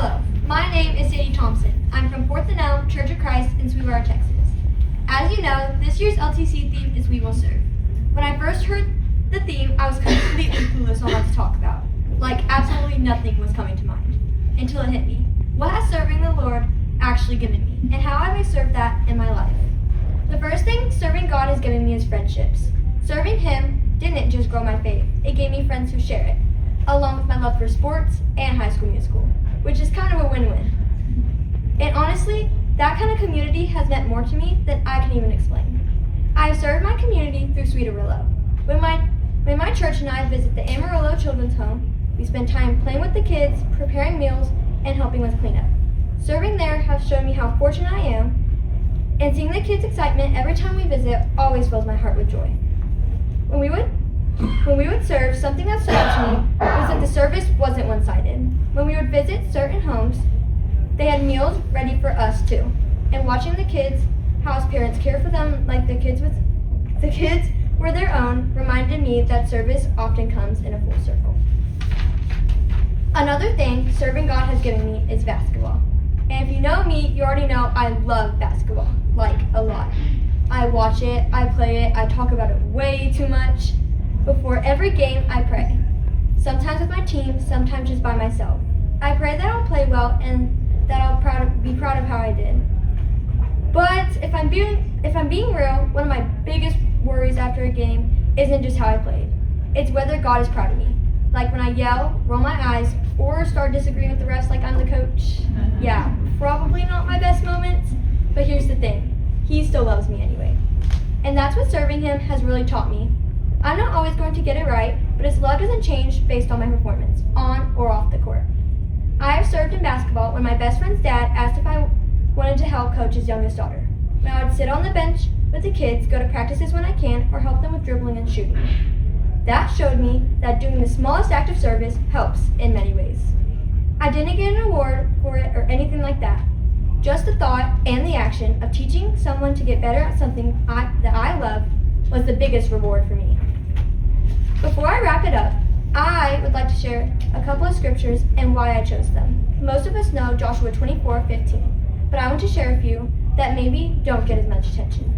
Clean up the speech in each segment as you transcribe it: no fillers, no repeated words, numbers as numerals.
Hello, my name is Sadie Thompson. I'm from 4th and Elm Church of Christ in Sweetwater, Texas. As you know, this year's LTC theme is We Will Serve. When I first heard the theme, I was completely clueless on what to talk about. Like, absolutely nothing was coming to mind. Until it hit me. What has serving the Lord actually given me? And how have I served that in my life? The first thing serving God has given me is friendships. Serving Him didn't just grow my faith. It gave me friends who share it, along with my love for sports and High School Musical, which is kind of a win-win. And honestly, that kind of community has meant more to me than I can even explain. I have served my community through Sweet Arillo. When my church and I visit the Amarillo Children's Home, we spend time playing with the kids, preparing meals, and helping with cleanup. Serving there has shown me how fortunate I am, and seeing the kids' excitement every time we visit always fills my heart with joy. When we would serve, something that stood out to me was that the service wasn't one-sided. When we would visit certain homes, they had meals ready for us too. And watching the kids, how as parents care for them like the kids were their own, reminded me that service often comes in a full circle. Another thing serving God has given me is basketball. And if you know me, you already know I love basketball, like a lot. I watch it, I play it, I talk about it way too much. Before every game, I pray. Sometimes with my team, sometimes just by myself. I pray that I'll play well and that I'll be proud of how I did. But if I'm being real, one of my biggest worries after a game isn't just how I played. It's whether God is proud of me. Like when I yell, roll my eyes, or start disagreeing with the refs like I'm the coach. Yeah, probably not my best moments, but here's the thing. He still loves me anyway. And that's what serving Him has really taught me. I'm not always going to get it right, but His love doesn't change based on my performance, on or off the court. I have served in basketball when my best friend's dad asked if I wanted to help coach his youngest daughter. When I would sit on the bench with the kids, go to practices when I can, or help them with dribbling and shooting. That showed me that doing the smallest act of service helps in many ways. I didn't get an award for it or anything like that. Just the thought and the action of teaching someone to get better at something that I love was the biggest reward for me. Before I wrap it up, I would like to share a couple of scriptures and why I chose them. Most of us know Joshua 24:15, but I want to share a few that maybe don't get as much attention.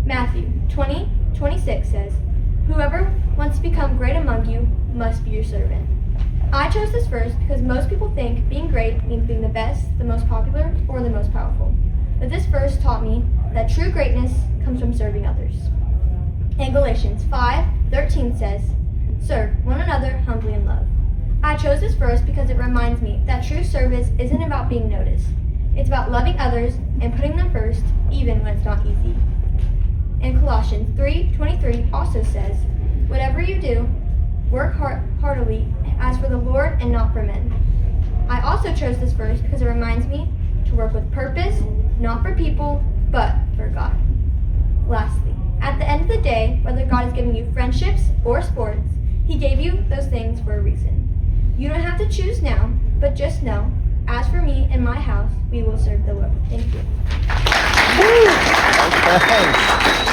Matthew 20:26 says, "Whoever wants to become great among you must be your servant." I chose this verse because most people think being great means being the best, the most popular, or the most powerful. But this verse taught me that true greatness comes from serving others. And Galatians 5:13 says, "Serve one another humbly in love." I chose this verse because it reminds me that true service isn't about being noticed. It's about loving others and putting them first, even when it's not easy. And Colossians 3:23 also says, "Whatever you do, work heartily as for the Lord and not for men." I also chose this verse because it reminds me to work with purpose, not for people, but for God. Lastly, at the end of the day, whether God is giving you friendships or sports, He gave you those things for a reason. You don't have to choose now, but just know, as for me and my house, we will serve the Lord. Thank you. Okay.